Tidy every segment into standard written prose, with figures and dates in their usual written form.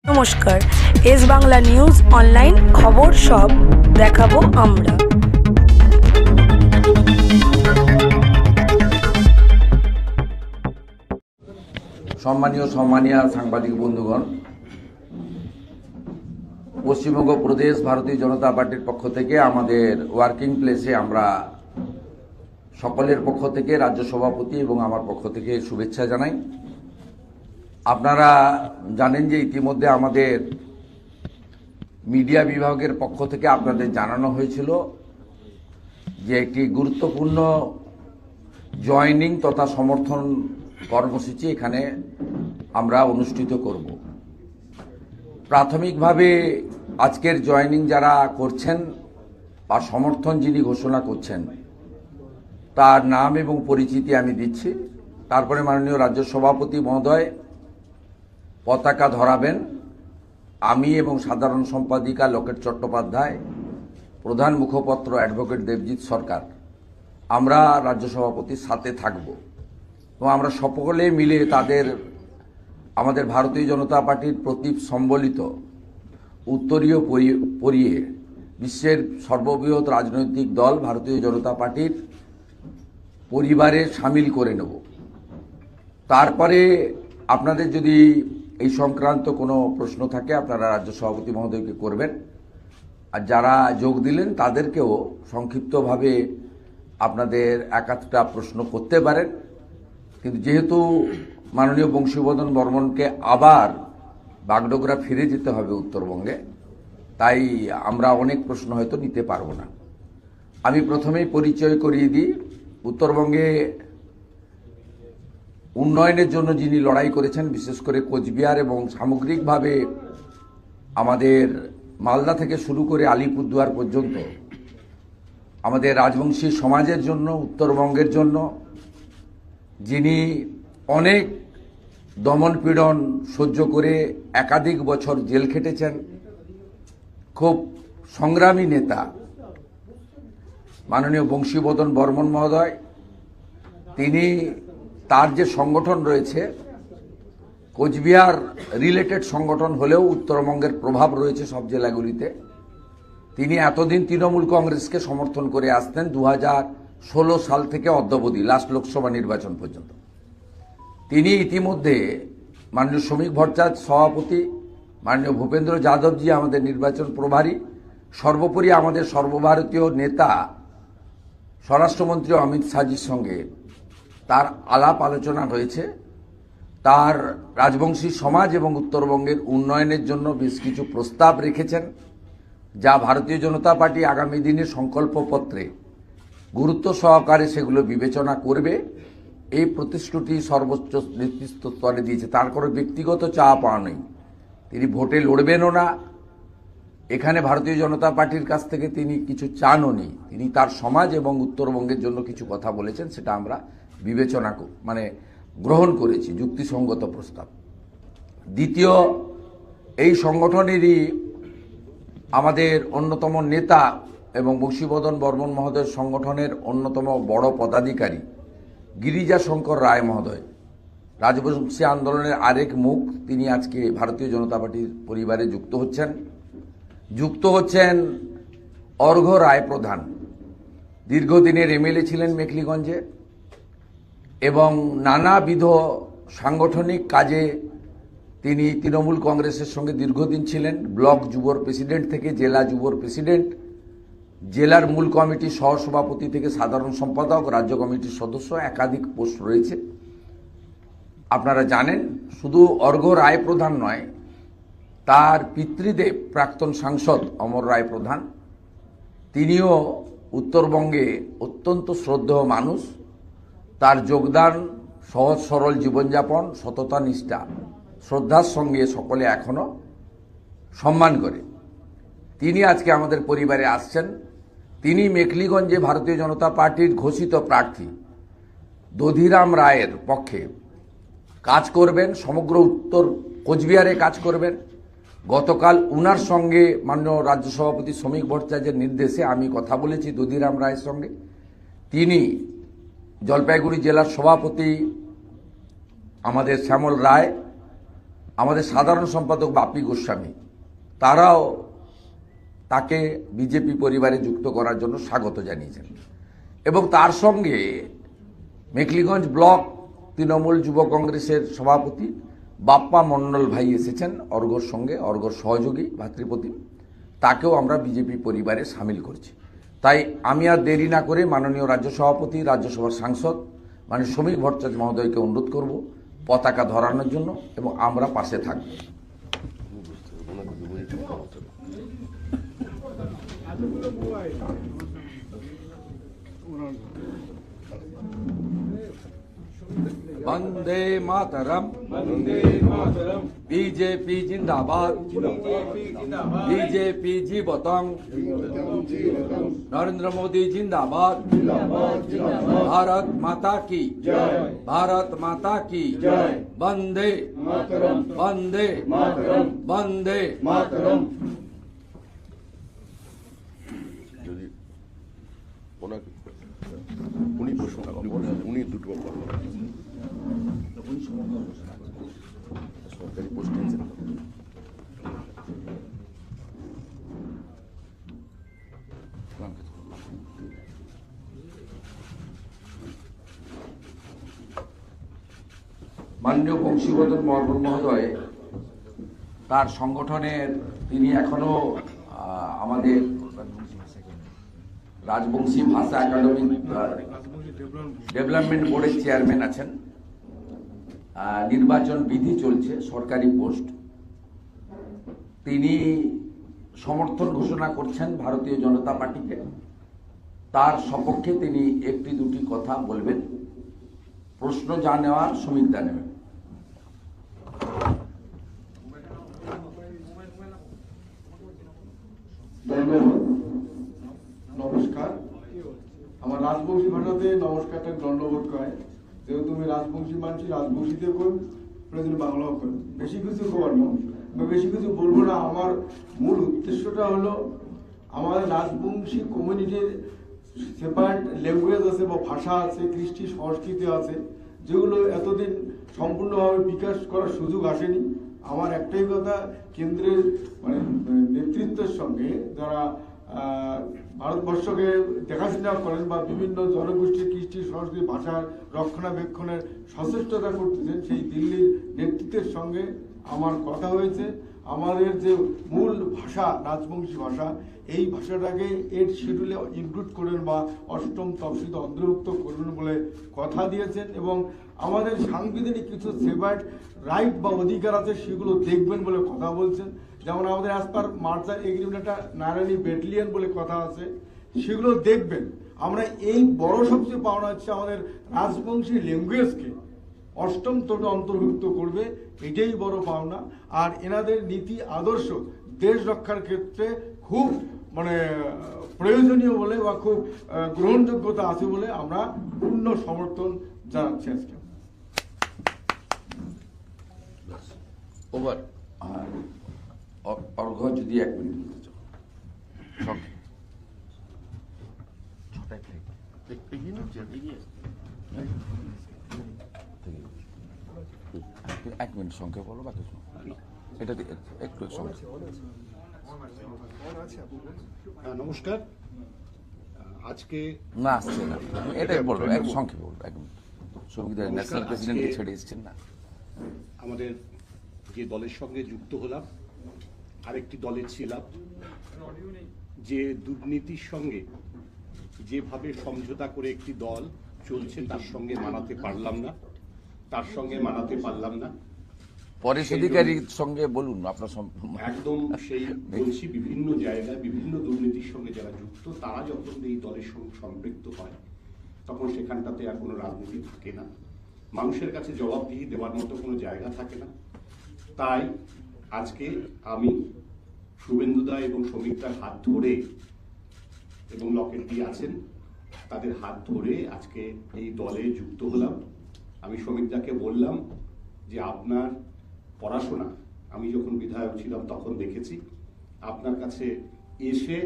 নমস্কার, S Bangla news online খবর সব দেখাবো আমরা। সম্মানীয় সাংবাদিক বন্ধুগণ, পশ্চিমবঙ্গ প্রদেশ ভারতীয় জনতা পার্টির পক্ষ থেকে আমাদের ওয়ার্কিং প্লেসে আমরা সকলের পক্ষ থেকে রাজ্য সভাপতি এবং আমার পক্ষ থেকে শুভেচ্ছা জানাই। আপনারা জানেন যে ইতিমধ্যে আমাদের মিডিয়া বিভাগের পক্ষ থেকে আপনাদের জানানো হয়েছিল যে একটি গুরুত্বপূর্ণ জয়েনিং তথা সমর্থন কর্মসূচি এখানে আমরা অনুষ্ঠিত করব। প্রাথমিকভাবে আজকের জয়েনিং যারা করছেন বা সমর্থন যিনি ঘোষণা করছেন তার নাম এবং পরিচিতি আমি দিচ্ছি। তারপরে মাননীয় রাজ্য সভাপতি মহোদয় পতাকা ধরাবেন। আমি এবং সাধারণ সম্পাদিকা লোকেট চট্টোপাধ্যায়, প্রধান মুখপত্র অ্যাডভোকেট দেবজিৎ সরকার, আমরা রাজ্য সভাপতির সাথে থাকব এবং আমরা সকলে মিলে আমাদের ভারতীয় জনতা পার্টির প্রতীক সম্বলিত উত্তরীয় পরিয়ে বিশ্বের সর্ববৃহৎ রাজনৈতিক দল ভারতীয় জনতা পার্টির পরিবারে সামিল করে নেব। তারপরে আপনাদের যদি এই সংক্রান্ত কোনো প্রশ্ন থাকে আপনারা রাজ্য সভাপতি মহোদয়কে করবেন, আর যারা যোগ দিলেন তাদেরকেও সংক্ষিপ্তভাবে আপনাদের এক আধটা প্রশ্ন করতে পারেন। কিন্তু যেহেতু মাননীয় বংশীবদন বর্মনকে আবার বাগডোগরা ফিরে যেতে হবে উত্তরবঙ্গে, তাই আমরা অনেক প্রশ্ন হয়তো নিতে পারবো না। আমি প্রথমেই পরিচয় করিয়ে দিই। উত্তরবঙ্গে উন্নয়নের জন্য যিনি লড়াই করেছেন, বিশেষ করে কোচবিহার এবং সামগ্রিকভাবে আমাদের মালদা থেকে শুরু করে আলিপুরদুয়ার পর্যন্ত আমাদের রাজবংশী সমাজের জন্য, উত্তরবঙ্গের জন্য যিনি অনেক দমন পীড়ন সহ্য করে একাধিক বছর জেল খেটেছেন, খুব সংগ্রামী নেতা মাননীয় বংশীবদন বর্মন মহোদয়, তিনি তার যে সংগঠন রয়েছে কোচবিহার রিলেটেড সংগঠন হলেও উত্তরবঙ্গের প্রভাব রয়েছে সব জেলাগুলিতে। তিনি এতদিন তৃণমূল কংগ্রেসকে সমর্থন করে আসতেন 2016 সাল থেকে অদ্যাবধি লাস্ট লোকসভা নির্বাচন পর্যন্ত। তিনি ইতিমধ্যে মাননীয় শ্রমিক ভট্টাচার্য সভাপতি, মাননীয় ভূপেন্দ্র যাদবজি আমাদের নির্বাচন প্রভারী, সর্বোপরি আমাদের সর্বভারতীয় নেতা স্বরাষ্ট্রমন্ত্রী অমিত শাহজির সঙ্গে তার আলাপ আলোচনা হয়েছে। তার রাজবংশী সমাজ এবং উত্তরবঙ্গের উন্নয়নের জন্য বেশ কিছু প্রস্তাব রেখেছেন, যা ভারতীয় জনতা পার্টি আগামী দিনে সংকল্পপত্রে গুরুত্ব সহকারে সেগুলো বিবেচনা করবে। এই প্রতিশ্রুতি সর্বোচ্চ নেতৃত্ব স্তরে দিয়েছে। তার কোনো ব্যক্তিগত চাওয়া পাওয়া নেই, তিনি ভোটে লড়বেনও না। এখানে ভারতীয় জনতা পার্টির কাছ থেকে তিনি কিছু চানও নি। তিনি তার সমাজ এবং উত্তরবঙ্গের জন্য কিছু কথা বলেছেন, সেটা আমরা বিবেচনা গ্রহণ করেছি, যুক্তিসঙ্গত প্রস্তাব। দ্বিতীয়, এই সংগঠনেরই আমাদের অন্যতম নেতা এবং বংশীবদন বর্মন মহোদয়ের সংগঠনের অন্যতম বড় পদাধিকারী গিরিজা শঙ্কর রায় মহোদয়, রাজবংশী আন্দোলনের আরেক মুখ, তিনি আজকে ভারতীয় জনতা পার্টির পরিবারে যুক্ত হচ্ছেন অর্ঘ্য রায় প্রধান। দীর্ঘদিনের এমএলএ ছিলেন মেখলিগঞ্জে এবং নানাবিধ সাংগঠনিক কাজে তিনি তৃণমূল কংগ্রেসের সঙ্গে দীর্ঘদিন ছিলেন। ব্লক যুবর প্রেসিডেন্ট থেকে জেলা যুবর প্রেসিডেন্ট, জেলার মূল কমিটির সহসভাপতি থেকে সাধারণ সম্পাদক, রাজ্য কমিটির সদস্য, একাধিক পোস্ট রয়েছে। আপনারা জানেন, শুধু অর্ঘ্য রায় প্রধান নয়, তার পিতৃদেব প্রাক্তন সাংসদ অমর রায় প্রধান, তিনিও উত্তরবঙ্গে অত্যন্ত শ্রদ্ধেয় মানুষ। তার যোগদান, সহজ সরল জীবনযাপন, সততা নিষ্ঠা শ্রদ্ধার সঙ্গে সকলে এখনো সম্মান করে। তিনি আজকে আমাদের পরিবারে আসছেন। তিনি মেখলিগঞ্জে ভারতীয় জনতা পার্টির ঘোষিত প্রার্থী দধিরাম রায়ের পক্ষে কাজ করবেন, সমগ্র উত্তর কোচবিহারে কাজ করবেন। গতকাল উনার সঙ্গে মাননীয় রাজ্য সভাপতি শ্রমিক ভট্টাচার্যের নির্দেশে আমি কথা বলেছি দধিরাম রায়ের সঙ্গে। তিনি জলপাইগুড়ি জেলার সভাপতি আমাদের শ্যামল রায় আমাদের সাধারণ সম্পাদক বাপি গোস্বামী, তারাও তাকে বিজেপি পরিবারে যুক্ত করার জন্য স্বাগত জানিয়েছেন। এবং তার সঙ্গে মেখলিগঞ্জ ব্লক তৃণমূল যুব কংগ্রেসের সভাপতি বাপ্পা মণ্ডল ভাই এসেছেন অর্ঘর সঙ্গে, অর্ঘর সহযোগী ভাতৃপ্রতিম, তাকেও আমরা বিজেপি পরিবারে সামিল করছি। তাই আমি আর দেরি না করে মাননীয় রাজ্য সভাপতি, রাজ্যসভার সাংসদ মানে শ্রমিক ভট্টাচার্য মহোদয়কে অনুরোধ করব পতাকা ধরানোর জন্য, এবং আমরা পাশে থাকব। বন্দে মাতরম, বিজেপি জিন্দাবাদ, বিজেপি জীবতং, নরেন্দ্র মোদী জিন্দাবাদ, ভারত মাতা কি, ভারত মাতা কি, বন্দে বন্দে বন্দে। যদি ওনাকে উনি প্রশ্ন উনি দুটো সরকারি পোস্ট আছেন। মাননীয় বংশীবদন বর্মন মহোদয় তার সংগঠনের, তিনি এখনো আমাদের রাজবংশী ভাষা একাডেমি ডেভেলপমেন্ট বোর্ডের চেয়ারম্যান আছেন। নির্বাচন বিধি চলছে, সরকারি পোস্ট। তিনি সমর্থন ঘোষণা করছেন ভারতীয় জনতা পার্টিকে। তার সপক্ষে তিনি একটি দুটি কথা বলবেন। প্রশ্ন যা নেওয়ার শ্রমিকদা নেবেন। নমস্কার। আমার রাজবংশী ভাষাতে নমস্কারটা দণ্ডবোধ করে, যেহেতু তুমি রাজবংশী মানছি, রাজবংশীতে কোন প্রয়োজন বাংলাও কোন। বেশি কিছু খবর না, বেশি কিছু বলবো না। আমার মূল উদ্দেশ্যটা হলো আমাদের রাজবংশী কমিউনিটির সেপারেট ল্যাঙ্গুয়েজ আছে বা ভাষা আছে, কৃষ্টি সংস্কৃতি আছে, যেগুলো এতদিন সম্পূর্ণভাবে বিকাশ করার সুযোগ আসেনি। আমার একটাই কথা, কেন্দ্রের মানে নেতৃত্বের সঙ্গে যারা ভারতবর্ষকে দেখাশোনা করেন বা বিভিন্ন জনগোষ্ঠীর কৃষ্টি সংস্কৃতি ভাষার রক্ষণাবেক্ষণের সচেষ্টতা করতেছেন, সেই দিল্লির নেতৃত্বের সঙ্গে আমার কথা হয়েছে। আমাদের যে মূল ভাষা রাজবংশী ভাষা, এই ভাষাটাকে এর শিডিউলে ইনক্লুড করবেন বা অষ্টম তফসিলে অন্তর্ভুক্ত করবেন বলে কথা দিয়েছেন। এবং আমাদের সাংবিধানিক কিছু সেভার্ট রাইট বা অধিকার আছে, সেগুলো দেখবেন বলে কথা বলছেন। যেমন আমাদের অ্যাজ পার মার্চার এগ্রিমেন্ট একটা নারায়ণী ব্যাটালিয়ন বলে কথা আছে, সেগুলো দেখবেন। আমরা এই বড় সবচেয়ে পাওনা হচ্ছে আমাদের রাজবংশী ল্যাঙ্গুয়েজকে অষ্টম তটে অন্তর্ভুক্ত করবে, এটাই বড় পাওনা। আর এনাদের নীতি আদর্শ দেশ রক্ষার ক্ষেত্রে খুব মানে প্রয়োজনীয় বলে বা খুব গ্রহণযোগ্যতা আছে বলে আমরা পূর্ণ সমর্থন জানাচ্ছি আজকে। ওভার অর্ঘ যদি 1 মিনিট এক মিনিট সংখ্যা বলো, বাকি এটা একটু সংখ্যা। নমস্কার। আজকে না আসছে না, এটাই বলবো, এক সংখ্যা বলবো, এক মিনিট। সংবিধান ন্যাশনাল প্রেসিডেন্টকে ছেড়ে এসছেন না। আমাদের যে দলের সঙ্গে যুক্ত হলাম, আরেকটি দলের ছিলাম, যে দুর্নীতির সঙ্গে যেভাবে সমঝোতা করে একটি দল চলছে তার সঙ্গে মানাতে পারলাম না। পরেশ অধিকারীর সঙ্গে বলুন আপনার একদম সেই বলছি, বিভিন্ন জায়গায় বিভিন্ন দুর্নীতির সঙ্গে যারা যুক্ত, তারা যখন এই দলের সঙ্গে সম্পৃক্ত হয় তখন সেখানটাতে আর কোনো রাজনীতি থাকে না, মানুষের কাছে জবাবদিহি দেওয়ার মতো কোনো জায়গা থাকে না। তাই আজকে আমি শুভেন্দুদা এবং শ্রমিকদার হাত ধরে, এবং লকেটটি আছেন, তাদের হাত ধরে আজকে এই দলে যুক্ত হলাম। আমি শ্রমিকদাকে বললাম যে আপনার পড়াশোনা আমি যখন বিধায়ক ছিলাম তখন দেখেছি, আপনার কাছে এসে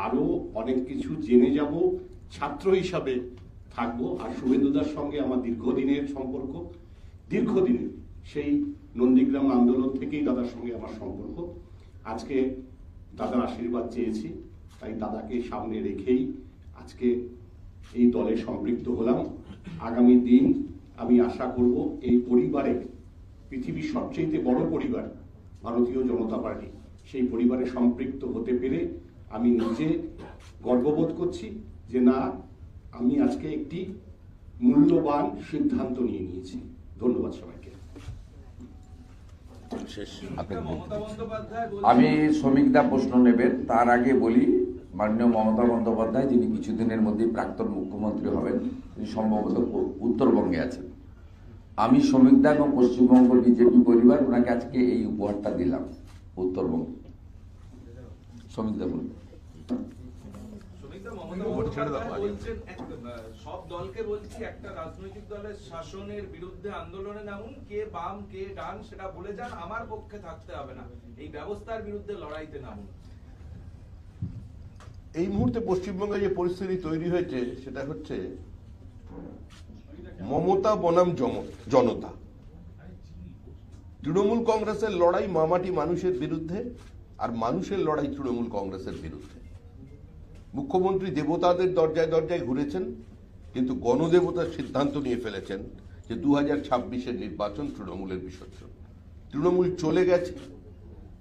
আরো অনেক কিছু জেনে যাব, ছাত্র হিসাবে থাকবো। আর শুভেন্দুদার সঙ্গে আমার দীর্ঘদিনের সম্পর্ক, দীর্ঘদিনের সেই নন্দীগ্রাম আন্দোলন থেকেই দাদার সঙ্গে আমার সম্পর্ক। আজকে দাদার আশীর্বাদ চেয়েছি, তাই দাদাকে সামনে রেখেই আজকে এই দলে সম্পৃক্ত হলাম। আগামী দিন আমি আশা করব এই পরিবারে, পৃথিবীর সবচেয়ে বড় পরিবার ভারতীয় জনতা পার্টি, সেই পরিবারে সম্পৃক্ত হতে পেরে আমি নিজে গর্ববোধ করছি যে না, আমি আজকে একটি মূল্যবান সিদ্ধান্ত নিয়ে নিয়েছি। ধন্যবাদ সবাইকে। আমি শ্রমিকদা প্রশ্ন নেবেন, তার আগে বলি মাননীয় মমতা বন্দ্যোপাধ্যায়, যিনি কিছুদিনের মধ্যেই প্রাক্তন মুখ্যমন্ত্রী হবেন, তিনি সম্ভবত উত্তরবঙ্গে আছেন। আমি শ্রমিকদা এবং পশ্চিমবঙ্গ বিজেপি পরিবার ওনাকে আজকে এই উপহারটা দিলাম উত্তরবঙ্গে। শ্রমিকদা বলুন। সব দলকে বলছি একটা রাজনৈতিক দলের শাসনের বিরুদ্ধে আন্দোলনে নামুন, কে বাম কে ডান সেটা বলে যান, আমার পক্ষে থাকতে হবে না, এই ব্যবস্থার বিরুদ্ধে লড়াইতে নামুন। এই মুহূর্তে পশ্চিমবঙ্গে যে পরিস্থিতি তৈরি হয়েছে সেটা হচ্ছে মমতা বনাম জনতা। তৃণমূল কংগ্রেসের লড়াই মামাটি মানুষের বিরুদ্ধে, আর মানুষের লড়াই তৃণমূল কংগ্রেসের বিরুদ্ধে। মুখ্যমন্ত্রী দেবতাদের দরজায় দরজায় ঘুরেছেন, কিন্তু গণদেবতার সিদ্ধান্ত নিয়ে ফেলেছেন যে 2026-এর নির্বাচন তৃণমূলের বিসর্জন। তৃণমূল চলে গেছে,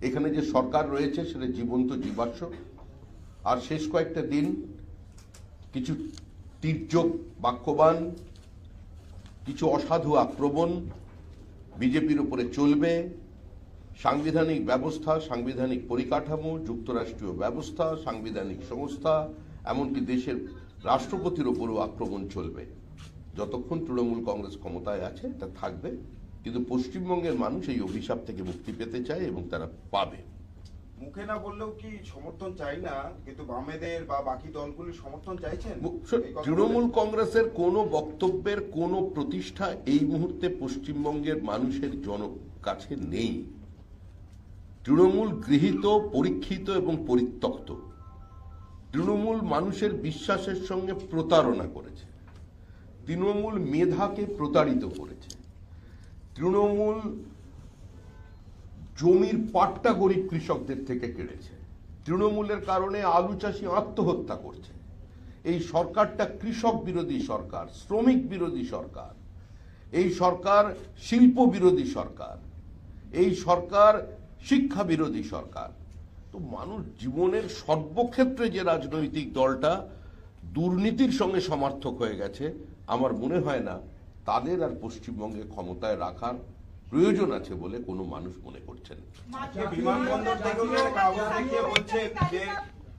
এখানে যে সরকার রয়েছে সেটা জীবন্ত জীবাশ্ম। আর শেষ কয়েকটা দিন কিছু তীর্যক বাক্যবান, কিছু অসাধু আক্রমণ বিজেপির উপরে চলবে। সাংবিধানিক ব্যবস্থা, সাংবিধানিক পরিকাঠামো, যুক্তরাষ্ট্রীয় ব্যবস্থা, সাংবিধানিক সংস্থা, এমনকি দেশের রাষ্ট্রপতির উপরও আক্রমণ চলবে। যতক্ষণ তৃণমূল কংগ্রেস ক্ষমতায় আছে তা থাকবে, কিন্তু পশ্চিমবঙ্গের মানুষ এই অভিশাপ থেকে মুক্তি পেতে চায় এবং তারা পাবে। মুখে না বললেও কি সমর্থন চাই না, কিন্তু বামেদের বা বাকি দলগুলির সমর্থন চাইছেন? তৃণমূল কংগ্রেসের কোনো বক্তব্যের কোনো প্রতিষ্ঠা এই মুহূর্তে পশ্চিমবঙ্গের মানুষের কাছে নেই। তৃণমূল গৃহীত, পরীক্ষিত এবং পরিত্যক্ত। তৃণমূল মানুষের বিশ্বাসের সঙ্গে প্রতারণা করেছে। তৃণমূল মেধাকে প্রতারিত করেছে। তৃণমূল জমির পাট্টা গরিব কৃষকদের থেকে কেড়েছে। তৃণমূলের কারণে আলু চাষি আত্মহত্যা করছে। এই সরকারটা কৃষক বিরোধী সরকার, শ্রমিক বিরোধী সরকার, এই সরকার শিল্প বিরোধী সরকার, এই সরকার শিক্ষা বিরোধী সরকার। তো মানুষ জীবনের সর্বক্ষেত্রে যে রাজনৈতিক দলটা দুর্নীতির সঙ্গে সমার্থক হয়ে গেছে, আমার মনে হয় না তাদের আর পশ্চিমবঙ্গে ক্ষমতায় রাখার প্রয়োজন আছে বলে কোনো মানুষ মনে করছেন। বিমানবন্দর থেকে কাগজ দেখিয়ে বলছে যে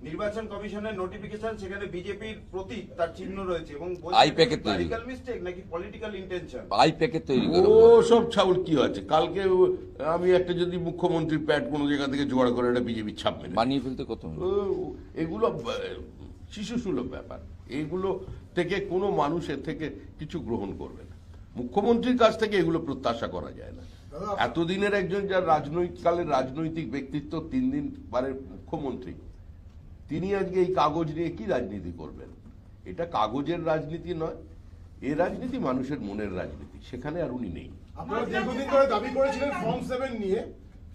নির্বাচন কমিশনের নোটিফিকেশন, সেখানে বিজেপির প্রতীক, তার চিহ্ন রয়েছে এবং আই প্যাকেট তৈরি, পলিটিক্যাল মিস্টেক নাকি পলিটিক্যাল ইন্টেনশন? আই প্যাকেট তৈরি করে ও সব ছাউল কি আছে। কালকে আমি একটা যদি মুখ্যমন্ত্রীর প্যাড কোনো জায়গা থেকে জোগাড় করে একটা বিজেপির ছাপ মেরে বানিয়ে ফেলতে কত, এগুলো শিশুসুলভ ব্যাপার। এগুলো থেকে কোনো মানুষের থেকে কিছু গ্রহণ করবে না। মুখ্যমন্ত্রীর কাছ থেকে এগুলো প্রত্যাশা করা যায় না। এতদিনের একজন যার রাজনৈতিককালের রাজনৈতিক ব্যক্তিত্ব, 3 দিন বারের মুখ্যমন্ত্রী, তিনি আজকে এই কাগজ নিয়ে কি রাজনীতি করবেন? এটা কাগজের রাজনীতি নয়, এ রাজনীতি মানুষের মনের রাজনীতি। সেখানে আর উনি নেই। আপনারা দীর্ঘদিন ধরে দাবি করেছিলেন ফর্ম 7 নিয়ে,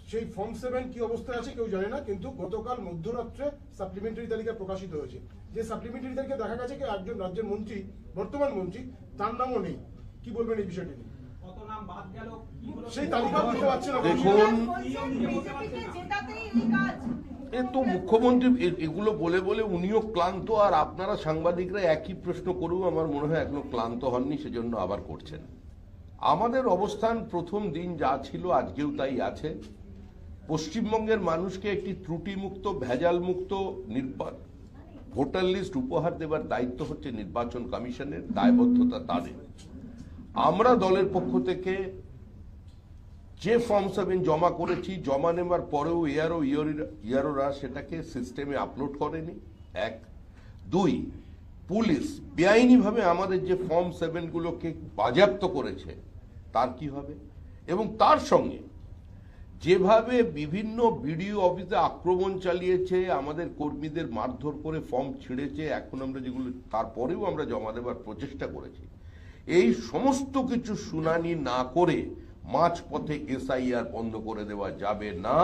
সেই ফর্ম 7 কি অবস্থায় আছে কেউ জানে না, কিন্তু গতকাল মধ্যরাত্রে সাপ্লিমেন্টারি তালিকা প্রকাশিত হয়েছে। যে সাপ্লিমেন্টারি তালিকা দেখা গেছে কি একজন রাজ্যের মন্ত্রী, বর্তমান মন্ত্রী, তার নামও নেই। কি বলবেন এই বিষয়টি নিয়ে? সেই তালিকা বলতে পারছে না। দেখুন, এ তো মুখ্যমন্ত্রী এগুলো বলে বলে উনিও ক্লান্ত, আর আপনারা সাংবাদিকরা একই প্রশ্ন করেও আমার মনে হয় এখনো ক্লান্ত হননি, সেজন্য আবার করছেন। আমাদের অবস্থান প্রথম দিন যা ছিল আজকেও তাই আছে। পশ্চিমবঙ্গের মানুষকে একটি ত্রুটিমুক্ত, ভেজালমুক্ত ভোটার লিস্ট উপহার দেবার দায়িত্ব হচ্ছে নির্বাচন কমিশনের, দায়বদ্ধতা তাদের। আমরা দলের পক্ষ থেকে যে ফর্ম 7 জমা করেছি, জমা নেবার পরেও ইয়ারোরা সেটাকে সিস্টেমে আপলোড করেনি, 1। 2, পুলিশ বেআইনিভাবে আমাদের যে ফর্ম 7 গুলোকে বাজেয়াপ্ত করেছে, তার কি হবে? এবং তার সঙ্গে যেভাবে বিভিন্ন বিডিও অফিসে আক্রমণ চালিয়েছে, আমাদের কর্মীদের মারধর করে ফর্ম ছিঁড়েছে, এখন আমরা যেগুলো তারপরেও আমরা জমা দেবার প্রচেষ্টা করেছি, এই সমস্ত কিছু শুনানি না করে মাঝপথে এসআইআর বন্ধ করে দেওয়া যাবে না।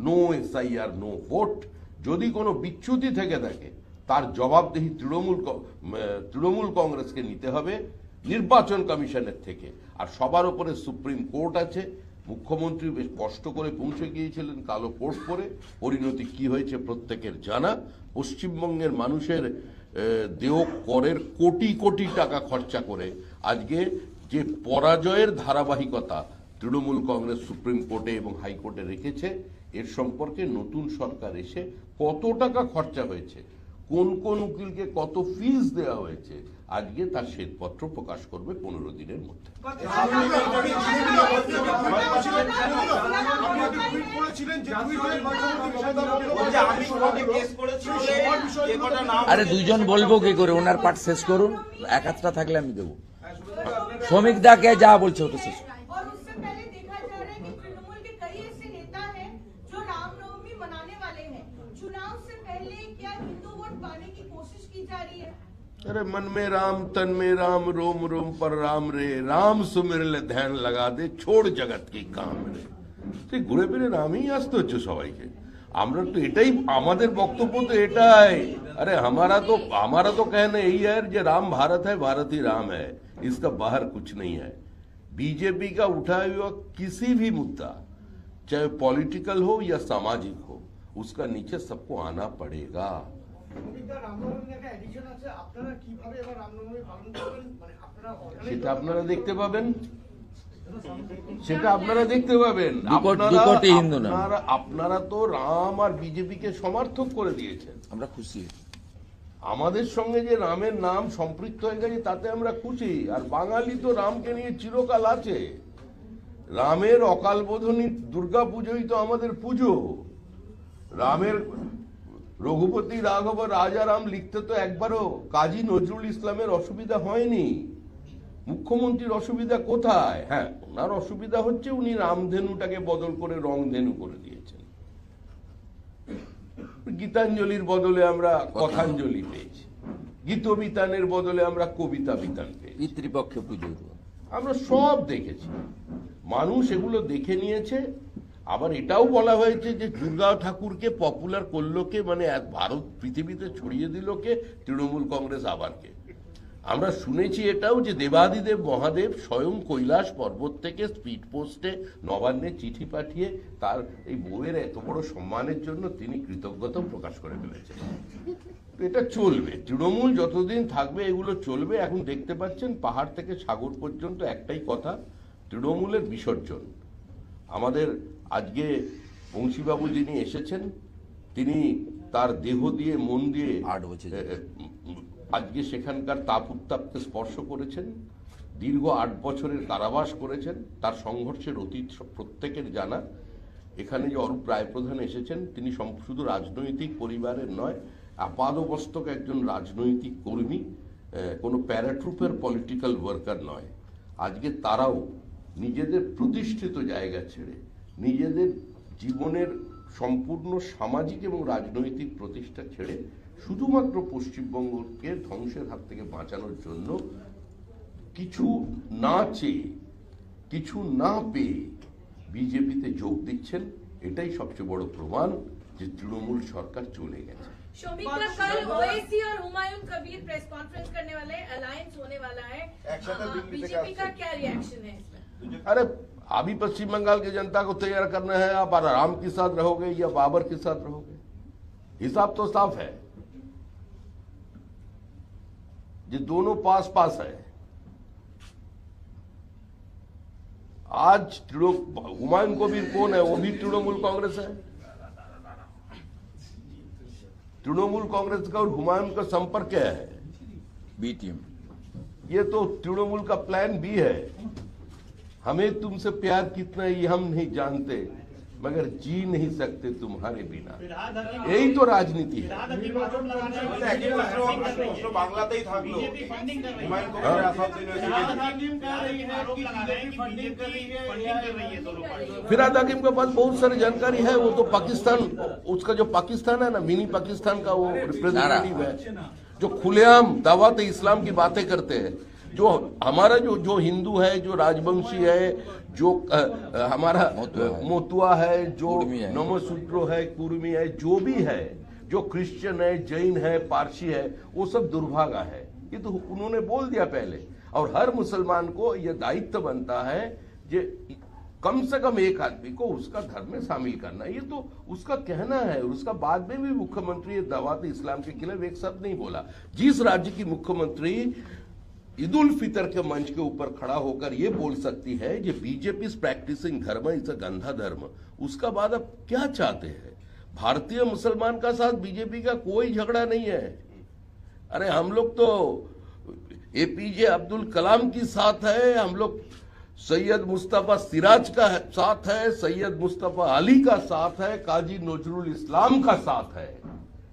No SIR no vote. যদি কোনো বিচ্যুতি থেকে থাকে তার জবাবদিহি তৃণমূল কংগ্রেসকে নিতে হবে নির্বাচন কমিশনের থেকে। আর সবার উপরে সুপ্রিম কোর্ট আছে। মুখ্যমন্ত্রী বেশ কষ্ট করে পৌঁছে গিয়েছিলেন কালো কোট পরে। পরিণতি কি হয়েছে প্রত্যেকের জানা। পশ্চিমবঙ্গের মানুষের দেয় করের কোটি কোটি টাকা খরচা করে আজকে যে পরাজয়ের ধারাবাহিকতা তৃণমূল কংগ্রেস সুপ্রিম কোর্টে এবং হাইকোর্টে রেখেছে, এর সম্পর্কে নতুন সরকার এসে কত টাকা খরচা হয়েছে, কোন কোন উকিলকে কত ফিস দেওয়া হয়েছে, আজকে তার শ্বেতপত্র প্রকাশ করবে 15 দিনের মধ্যে। আরে দুইজন বলবো কি করে, ওনার পাঠ শেষ করুন, এক হাতটা থাকলে আমি দেবো। শ্রমিক দাকে যা বলছে ওটা শেষ। और उससे पहले देखा जा रहा है कि तृणमूल के कई ऐसे नेता हैं जो रामनवमी मनाने वाले हैं। चुनाव से पहले क्या हिंदू वोट पाने की कोशिश की जा रही है? अरे मन में राम तन में राम रोम रोम पर राम रे, राम सुमिर ले ध्यान लगा दे छोड़ जगत की काम रे। তুই ঘুরে ফিরে নামই আসতে হচ্ছে সবাইকে। আমরা তো এটাই আমাদের বক্তব্য তো এটাই। अरे हमारा तो कहना यही है कि राम भारत है, भारत ही राम है, इसका बाहर कुछ नहीं है। बीजेपी का उठाया हुआ किसी भी मुद्दा चाहे पॉलिटिकल हो या सामाजिक हो, उसका नीचे सबको आना पड़ेगा। সেটা আপনারা দেখতে পাবেন, সেটা আপনারা দেখতে পাবেন। আপনারা তো রাম আর বিজেপিকে সমর্থক করে দিয়েছেন, আমরা খুশি। আমাদের সঙ্গে যে রামের নাম সম্পৃক্ত হয়ে গেছে তাতে আমরা খুশি। আর বাঙালি তো রামকে নিয়ে চিরকাল আছে। রামের অকাল বোধনী দুর্গা পুজোই তো আমাদের পুজো। রামের রঘুপতি রাঘব রাজা রাম লিখতে তো একবারও কাজী নজরুল ইসলামের অসুবিধা হয়নি। মুখ্যমন্ত্রীর অসুবিধা কোথায়? হ্যাঁ, ওনার অসুবিধা হচ্ছে উনি রামধেনুটাকে বদল করে রংধেনু করে দিয়েছেন। গীতাঞ্জলির বদলে আমরা কথাঞ্জলি পেয়েছি, গীতবিতানের বদলে আমরা কবিতা বিতান পেয়েছি, পিতৃপক্ষে পুজো আমরা সব দেখেছি। মানুষ এগুলো দেখে নিয়েছে। আবার এটাও বলা হয়েছে যে দুর্গা ঠাকুরকে পপুলার করলো কে, মানে ভারত পৃথিবীতে ছড়িয়ে দিল কে? তৃণমূল কংগ্রেস আবারকে। আমরা শুনেছি এটাও যে দেবাদিদেব মহাদেব স্বয়ং কৈলাস পর্বত থেকে স্পিড পোস্টে নবান্নে চিঠি পাঠিয়ে তার এই বউয়ের এত বড় সম্মানের জন্য তিনি কৃতজ্ঞতা প্রকাশ করে ফেলেছেন। এটা চলবে, তৃণমূল যতদিন থাকবে এগুলো চলবে। এখন দেখতে পাচ্ছেন পাহাড় থেকে সাগর পর্যন্ত একটাই কথা, তৃণমূলের বিসর্জন। আমাদের আজকে বংশীবাবু যিনি এসেছেন, তিনি তার দেহ দিয়ে মন দিয়ে 8 বছর আজকে সেখানকার তাপ উত্তাপকে স্পর্শ করেছেন। দীর্ঘ 8 বছরের কারাবাস করেছেন। তার সংঘর্ষের অতীত প্রত্যেকের জানা। এখানে যে অরূপ রায়প্রধান এসেছেন, তিনি শুধু রাজনৈতিক পরিবারের নয়, আপাদমস্তক একজন রাজনৈতিক কর্মী, কোনো প্যারাট্রুপের পলিটিক্যাল ওয়ার্কার নয়। আজকে তারাও নিজেদের প্রতিষ্ঠিত জায়গা ছেড়ে নিজেদের জীবনের সম্পূর্ণ সামাজিক এবং রাজনৈতিক প্রতিষ্ঠা ছেড়ে শুধুমাত্র পশ্চিমবঙ্গকে ধ্বংসের হাত থেকে বাঁচানোর জন্য কিছু না চেয়ে, কিছু না পেয়ে বিজেপিতে যোগ দিচ্ছেন। এটাই সবচেয়ে বড় প্রমাণ যে তৃণমূল সরকার চলে গেছে। शोमिका, कल ओवैसी और हुमायूं कबीर प्रेस कॉन्फ्रेंस करने वाले, अलायंस होने वाला है, बीजेपी का क्या रिएक्शन है इसमें? अरे अभी पश्चिम बंगाल की जनता को तैयार करना है, आप राम के साथ रहोगे या बाबर के साथ रहोगे, हिसाब तो साफ है। ये दोनों पास पास है। आज हुमायूं कबीर कौन है? वो भी तृणमूल कांग्रेस है। तृणमूल कांग्रेस का और हुमायूं का संपर्क क्या है? B team. ये तो तृणमूल का प्लान बी है। हमें तुमसे प्यार कितना ये हम नहीं जानते, मगर जी नहीं सकते तुम्हारे बिना। यही तो राजनीति है। বাংলাতেই থাকলো फिराद हकीम के पास बहुत सारी जानकारी है। वो तो पाकिस्तान, उसका जो पाकिस्तान है ना, मिनी पाकिस्तान का वो रिप्रेजेंटेटिव है, जो खुलेआम दावत इस्लाम की बातें करते हैं। जो हमारा जो हिंदू है, जो राजवंशी है, जो हमारा मोतुआ है, जो नमोसूत्रो है, कुर्मी है, जो भी है, जो क्रिश्चियन है, जैन है, पारसी है, वो सब दुर्भागा है। ये तो उन्होंने बोल दिया पहले। और हर मुसलमान को यह दायित्व बनता है कि कम से कम एक आदमी को उसका धर्म में शामिल करना। ये तो उसका कहना है। और उसका बाद में भी मुख्यमंत्री दावत इस्लाम के खिलाफ एक शब्द नहीं बोला। जिस राज्य की मुख्यमंत्री ईद उल फितर के मंच के ऊपर खड़ा होकर ये बोल सकती है कि बीजेपी इज प्रैक्टिसिंग धर्म, इज अ गंदा धर्म, उसका बाद अब क्या चाहते हैं? भारतीय मुसलमान का साथ बीजेपी का कोई झगड़ा नहीं है। अरे हम लोग तो एपीजे अब्दुल कलाम की साथ है, हम लोग सैयद मुस्तफा सिराज का साथ है, सैयद मुस्तफा अली का साथ है, काजी नजरुल इस्लाम का साथ है,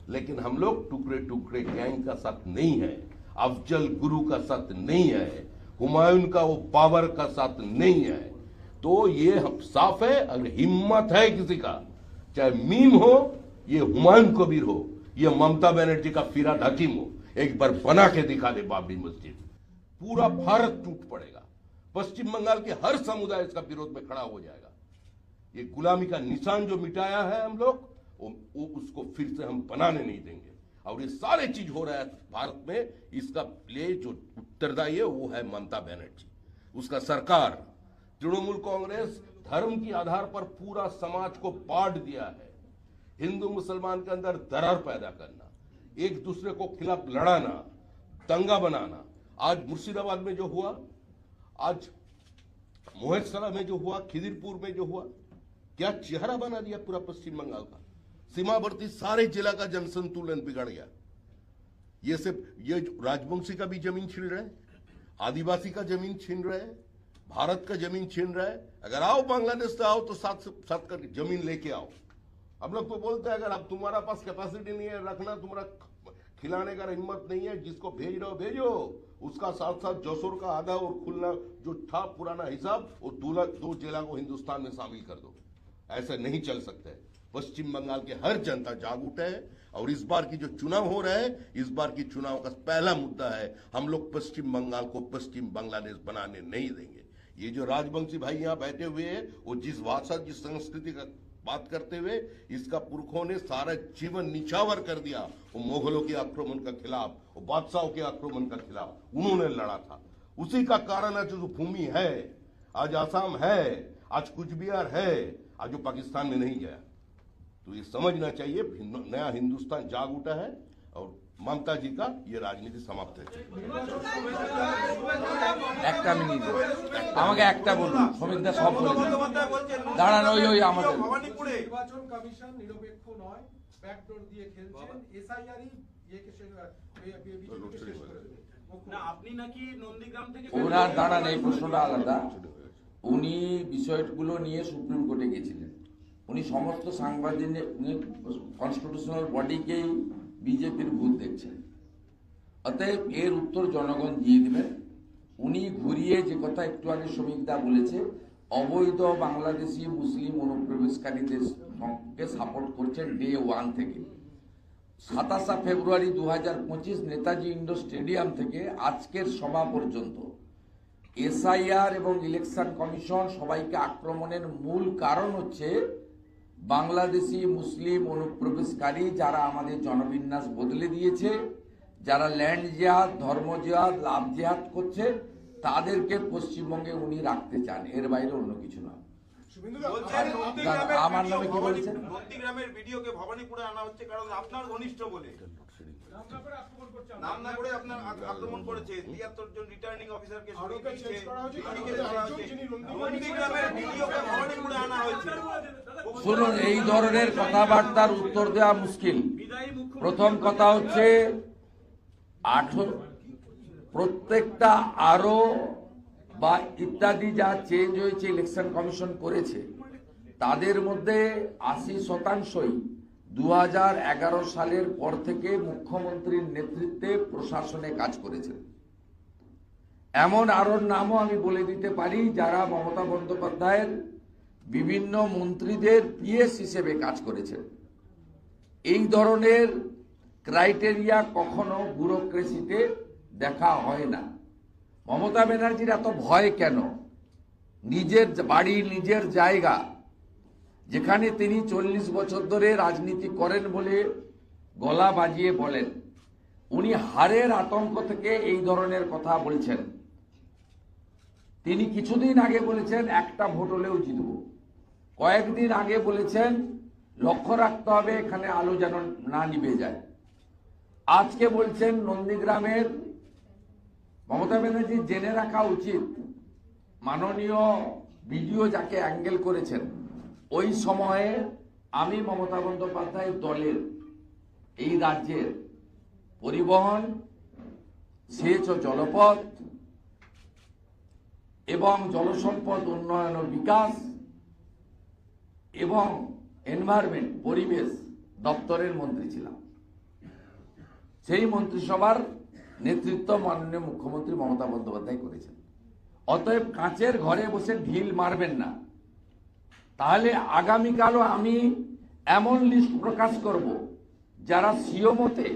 लेकिन हम लोग टुकड़े टुकड़े गैंग का साथ नहीं है, अफजल गुरु का साथ नहीं है, हुमायूं का वो पावर का साथ नहीं है। तो ये साफ है। अगर हिम्मत है किसी का, चाहे मीम हो, ये हुमायूं कबीर हो, ये ममता बनर्जी का फिराद हकीम हो, एक बार बना के दिखा दे बाबरी मस्जिद, पूरा भारत टूट पड़ेगा। पश्चिम बंगाल के हर समुदाय इसका विरोध में खड़ा हो जाएगा। ये गुलामी का निशान जो मिटाया है हम लोग, वो उसको फिर से हम बनाने नहीं देंगे। और ये सारे चीज हो रहा है भारत में, इसका लिए जो उत्तरदायी है वो है ममता बनर्जी, उसका सरकार। तृणमूल कांग्रेस धर्म के आधार पर पूरा समाज को बांट दिया है। हिंदू मुसलमान के अंदर दरार पैदा करना, एक दूसरे को खिलाफ लड़ाना, दंगा बनाना। आज मुर्शिदाबाद में जो हुआ, आज मोहेसरा में जो हुआ, खिदिरपुर में जो हुआ, क्या चेहरा बना दिया पूरा पश्चिम बंगाल का। सीमावर्ती सारे जिला का जनसंतुलन बिगड़ गया। ये सिर्फ ये राजवंशी का भी जमीन छीन रहे हैं, आदिवासी का जमीन छीन रहे हैं, भारत का जमीन छीन रहा है। अगर आओ बांग्लादेश से आओ तो साथ करके जमीन लेके आओ। हम लोग तो बोलते हैं अगर अब तुम्हारा पास कैपेसिटी नहीं है रखना, तुम्हारा खिलाने का हिम्मत नहीं है, जिसको भेज रहे हो भेजो, उसका साथ साथ जसोर का आधा और खुलना जो था पुराना हिसाब, वो दो जिला को हिंदुस्तान में शामिल कर दो। ऐसा नहीं चल सकता है। पश्चिम बंगाल के हर जनता जाग उठे है। और इस बार की जो चुनाव हो रहा है, इस बार की चुनाव का पहला मुद्दा है, हम लोग पश्चिम बंगाल को पश्चिम बांग्लादेश बनाने नहीं देंगे। ये जो राजवंशी भाई यहाँ बैठे हुए हैं, वो जिस भाषा, जिस संस्कृति का बात करते हुए, इसका पुरखों ने सारा जीवन निछावर कर दिया। वो मुगलों के आक्रमण के खिलाफ, वो बादशाहों के आक्रमण के खिलाफ उन्होंने लड़ा था। उसी का कारण आज जो भूमि है, आज आसाम है, आज कुचबिहार है, आज जो पाकिस्तान में नहीं गया। तो ये समझना चाहिए नया हिंदुस्तान जाग उठा है और ममता जी का ये राजनीति समाप्त है। একটা মিনিট আমাকে একটা বলুন, শ্রমিকদের সব দাঁড়ান, ওই আমাদের নির্বাচন কমিশন নিরপেক্ষ নয়, ব্যাকডোর দিয়ে খেলছেন, এসআইআরই বিজেপিকে শেষ করে দেবে। না, আপনি নাকি নন্দীগ্রাম থেকে ওনার দাঁড়ান, এই প্রশ্নটা আলাদা। উনি বিষয়গুলো নিয়ে সুপ্রিম কোর্টে গেছিলেন। উনি সমস্ত সাংবাদিক কনস্টিটিউশনাল বডিকেই বিজেপির ভূত দেখছেন। অতএব এর উত্তর জনগণ দিয়ে দেবেন। উনি ঘুরিয়ে যে কথা একটু আগে শ্রমিকদা বলেছে, অবৈধ বাংলাদেশি মুসলিম অনুপ্রবেশকারীদের সঙ্গে সাপোর্ট করছেন ডে 1 থেকে। 27 ফেব্রুয়ারি 2025 নেতাজি ইন্ডোর স্টেডিয়াম থেকে আজকের সভা পর্যন্ত এসআইআর এবং ইলেকশন কমিশন সবাইকে আক্রমণের মূল কারণ হচ্ছে বাংলাদেশি মুসলিম অনুপ্রবেশকারী, যারা আমাদের জনবিন্যাস বদলে দিয়েছে, যারা ল্যান্ড জিহাদ, ধর্ম জিহাদ, লাভ জিহাদ করছে, তাদেরকে পশ্চিমবঙ্গে উনি রাখতে চান। এর বাইরে অন্য কিছু নয়। আমার নামে কি বলছেন? নন্দীগ্রামের ভিডিওকে ভবানীপুরে আনা হচ্ছে কারণ আপনার ঘনিষ্ঠ বলে নাম না করে আপনার আক্রমণ করেছে। 73 জন রিটার্নিং অফিসারকে সরিয়ে দিয়েছে। নন্দীগ্রামের ভিডিওকে ভবানীপুরে আনা হয়েছে। শুনুন, এই ধরনের কথাবার্তার উত্তর দেওয়া মুশকিল। প্রথম কথা হচ্ছে প্রত্যেকটা আরো বা ইত্যাদি যা চেঞ্জ হয়েছে ইলেকশন কমিশন করেছে, তাদের মধ্যে 80% 2011 সালের পর থেকে মুখ্যমন্ত্রীর নেতৃত্বে প্রশাসনে কাজ করেছেন। এমন আরো নামও আমি বলে দিতে পারি যারা মমতা বন্দ্যোপাধ্যায়ের বিভিন্ন মন্ত্রীদের পিএস হিসেবে কাজ করেছেন। এই ধরনের ক্রাইটেরিয়া কখনো ব্যুরোক্রেসিতে দেখা হয় না। মমতা ব্যানার্জির এত ভয় কেন? নিজের বাড়ি, নিজের জায়গা, যেখানে তিনি 40 বছর ধরে রাজনীতি করেন বলে গলা বাজিয়ে বলেন, উনি হারের আতঙ্ক থেকে এই ধরনের কথা বলছেন। তিনি কিছুদিন আগে বলেছেন একটা ভোট হলেও জিতব, কয়েকদিন আগে বলেছেন লক্ষ্য রাখতে হবে এখানে আলো যেন না নিভে যায়। আজকে বলছেন নন্দীগ্রামের, মমতা ব্যানার্জি জেনে রাখা উচিত মাননীয় বিডিও যাকে অ্যাঙ্গেল করেছেন, ওই সময়ে আমি মমতা বন্দ্যোপাধ্যায়ের দলের এই রাজ্যের পরিবহন, সেচ ও জলপথ এবং জলসম্পদ উন্নয়ন ও বিকাশ এবং এনভায়রনমেন্ট পরিবেশ দপ্তরের মন্ত্রী ছিলাম। সেই মন্ত্রিসভার নেতৃত্ব মাননীয় মুখ্যমন্ত্রী মমতা বন্দ্যোপাধ্যায় করেছেন। অতএব কাঁচের ঘরে বসে ঢিল মারবেন না। তাহলে আগামীকালও আমি এমন লিস্ট প্রকাশ করব যারা সিওমোতে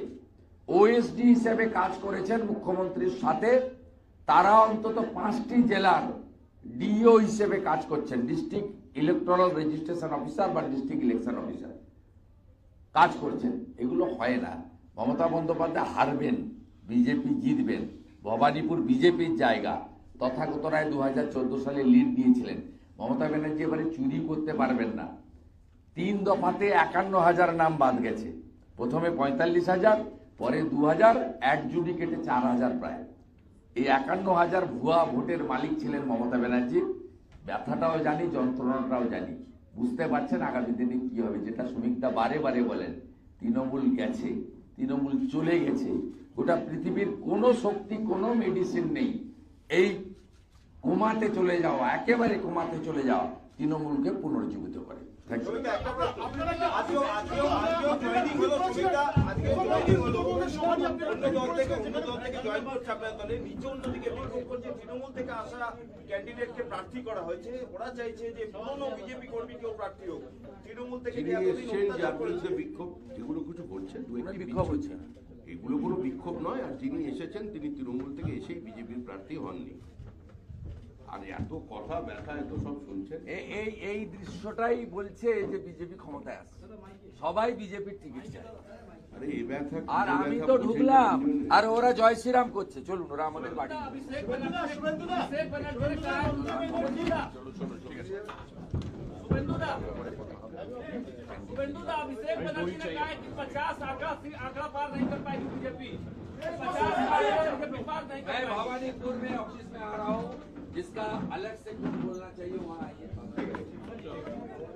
ওএসডি হিসেবে কাজ করেছেন মুখ্যমন্ত্রীর সাথে, তারা অন্তত 5টি জেলার ডিও হিসেবে কাজ করছেন, ডিস্ট্রিক্ট ইলেকট্রাল রেজিস্ট্রেশন অফিসার বা ডিস্ট্রিক্ট ইলেকশন অফিসার কাজ করছেন। এগুলো হয় না। মমতা বন্দ্যোপাধ্যায় হারবেন, বিজেপি জিতবেন। ভবানীপুর বিজেপির জায়গা, তথাগত রায় 2014 সালে লিড দিয়েছিলেন। মমতা ব্যানার্জি এবারে চুরি করতে পারবেন না। 3 দফাতে 51,000 নাম বাদ গেছে, প্রথমে 45,000, পরে 2,000, অ্যাডজুডিকেটে 4,000 প্রায়। এই 51,000 ভুয়া ভোটের মালিক ছিলেন মমতা ব্যানার্জি। ব্যথাটাও জানি, যন্ত্রণাটাও জানি। বুঝতে পারছেন আগামী দিনে কি হবে। যেটা শ্রমিকদা বারে বারে বলেন, তৃণমূল গেছে, তৃণমূল চলে গেছে। গোটা পৃথিবীর কোনো শক্তি, কোনো মেডিসিন নেই এই কোমাতে চলে যাওয়া, একেবারে কোমাতে চলে যাওয়া তৃণমূলকে পুনর্জীবিত করে। Thank you. তৃণমূল থেকে আসা ক্যান্ডিডেটকে প্রার্থী করা হয়েছে, ওরা চাইছে যে পুরনো বিজেপি কর্মী কেউ প্রার্থী হোক। তৃণমূল থেকে বিক্ষোভ এগুলো কিছু করছেন, বিক্ষোভ হচ্ছে, এগুলো কোনো বিক্ষোভ নয়। আর যিনি এসেছেন তিনি তৃণমূল থেকে এসেই বিজেপির প্রার্থী হননি। আর এত কথা ব্যথা এত সব শুনছেন, এই দৃশ্যটাই বলছে যে বিজেপি ক্ষমতায় আসছে, সবাই বিজেপির টিকিট চায়। আরে এই ব্যথা, আর আমি তো ঢুকলাম আর ওরা জয় শ্রীরাম করছে। চলুন, ওরা আমাদের বাড়ি। अभिषेक बनर्जी ने कहा है कि 50 आंकड़ा पार नहीं कर पाएगी बीजेपी। 50 पार नहीं कर मैं भवानीपुर में ऑफिस में आ रहा हूँ, जिसका अलग से कुछ बोलना चाहिए वहाँ आइए।